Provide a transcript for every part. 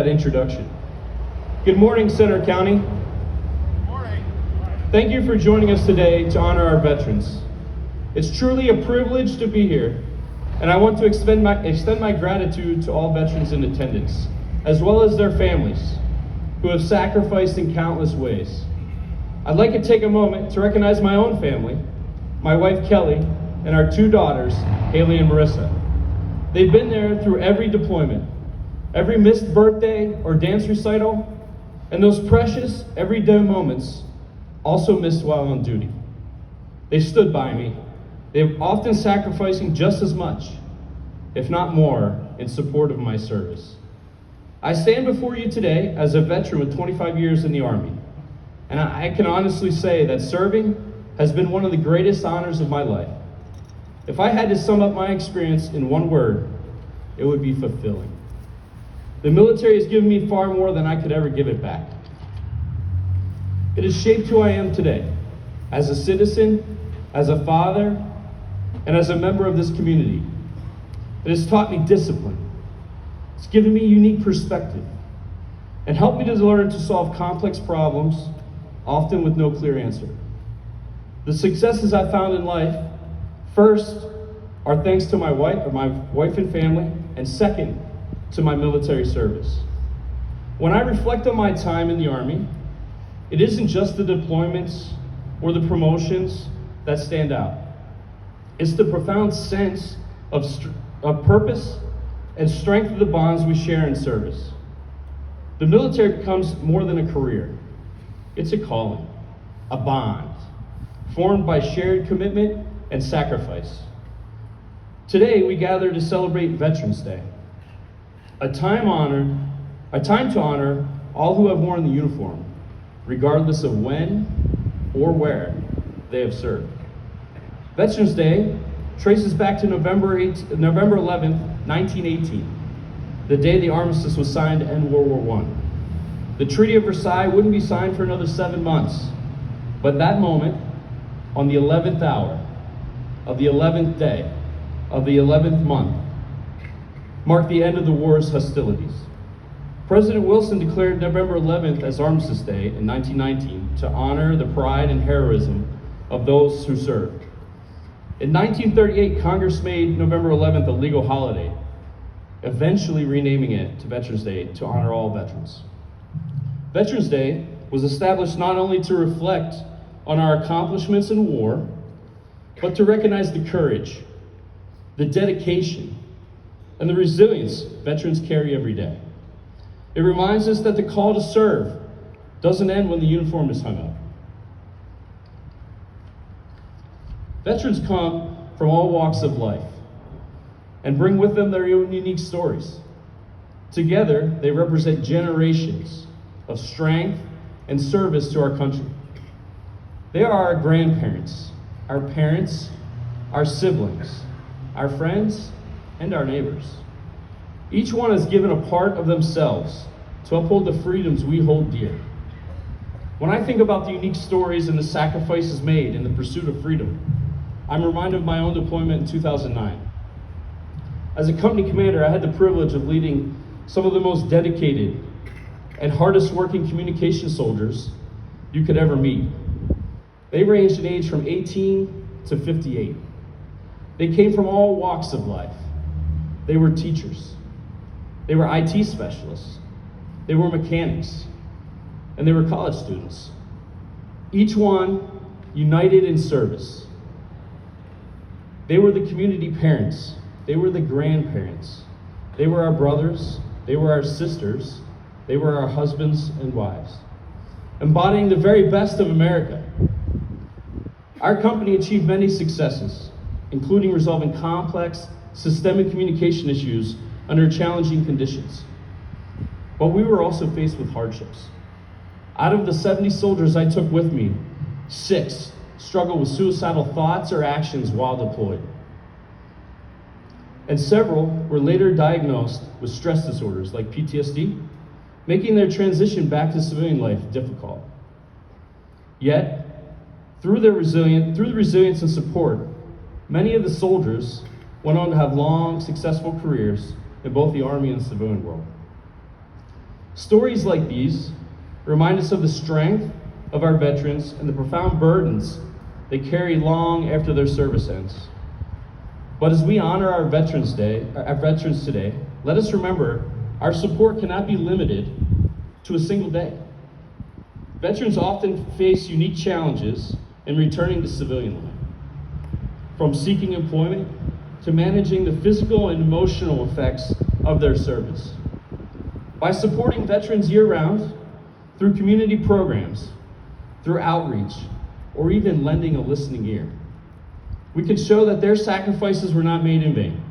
That introduction. Good morning, Center County. Good morning. Thank you for joining us today to honor our veterans. It's truly a privilege to be here, and I want to extend my gratitude to all veterans in attendance, as well as their families, who have sacrificed in countless ways. I'd like to take a moment to recognize my own family, my wife Kelly, and our two daughters, Haley and Marissa. They've been there through every deployment, every missed birthday or dance recital, and those precious everyday moments also missed while on duty. They stood by me. They've often sacrificing just as much, if not more, in support of my service. I stand before you today as a veteran with 25 years in the Army, and I can honestly say that serving has been one of the greatest honors of my life. If I had to sum up my experience in one word, it would be fulfilling. The military has given me far more than I could ever give it back. It has shaped who I am today, as a citizen, as a father, and as a member of this community. It has taught me discipline. It's given me unique perspective and helped me to learn to solve complex problems, often with no clear answer. The successes I found in life, first, are thanks to my wife and family, and second, to my military service. When I reflect on my time in the Army, it isn't just the deployments or the promotions that stand out. It's the profound sense of purpose and strength of the bonds we share in service. The military becomes more than a career. It's a calling, a bond, formed by shared commitment and sacrifice. Today, we gather to celebrate Veterans Day, a time to honor all who have worn the uniform, regardless of when or where they have served. Veterans Day traces back to November 11th, 1918, the day the armistice was signed to end World War I. The Treaty of Versailles wouldn't be signed for another 7 months, but that moment, on the 11th hour of the 11th day of the 11th month, marked the end of the war's hostilities. President Wilson declared November 11th as Armistice Day in 1919 to honor the pride and heroism of those who served. In 1938, Congress made November 11th a legal holiday, eventually renaming it to Veterans Day to honor all veterans. Veterans Day was established not only to reflect on our accomplishments in war, but to recognize the courage, the dedication, and the resilience veterans carry every day. It reminds us that the call to serve doesn't end when the uniform is hung up. Veterans come from all walks of life and bring with them their own unique stories. Together, they represent generations of strength and service to our country. They are our grandparents, our parents, our siblings, our friends, and our neighbors. Each one has given a part of themselves to uphold the freedoms we hold dear. When I think about the unique stories and the sacrifices made in the pursuit of freedom, I'm reminded of my own deployment in 2009. As a company commander, I had the privilege of leading some of the most dedicated and hardest working communication soldiers you could ever meet. They ranged in age from 18 to 58. They came from all walks of life. They were teachers. They were IT specialists. They were mechanics. And they were college students. Each one united in service. They were the community parents. They were the grandparents. They were our brothers. They were our sisters. They were our husbands and wives, embodying the very best of America. Our company achieved many successes, including resolving complex systemic communication issues under challenging conditions. But we were also faced with hardships. Out of the 70 soldiers I took with me, 6 struggled with suicidal thoughts or actions while deployed. And several were later diagnosed with stress disorders like PTSD, making their transition back to civilian life difficult. Yet, through the resilience and support, many of the soldiers went on to have long, successful careers in both the Army and the civilian world. Stories like these remind us of the strength of our veterans and the profound burdens they carry long after their service ends. But as we honor our veterans today, let us remember our support cannot be limited to a single day. Veterans often face unique challenges in returning to civilian life, from seeking employment to managing the physical and emotional effects of their service. By supporting veterans year-round, through community programs, through outreach, or even lending a listening ear, we can show that their sacrifices were not made in vain.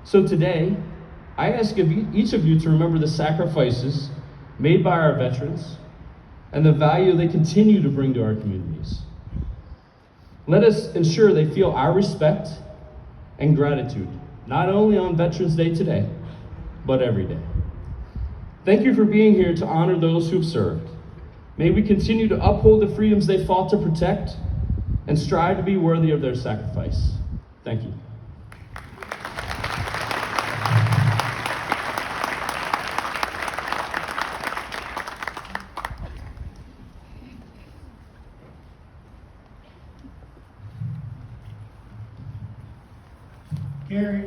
So today, I ask of each of you to remember the sacrifices made by our veterans and the value they continue to bring to our communities. Let us ensure they feel our respect and gratitude, not only on Veterans Day today, but every day. Thank you for being here to honor those who've served. May we continue to uphold the freedoms they fought to protect and strive to be worthy of their sacrifice. Thank you. Gary.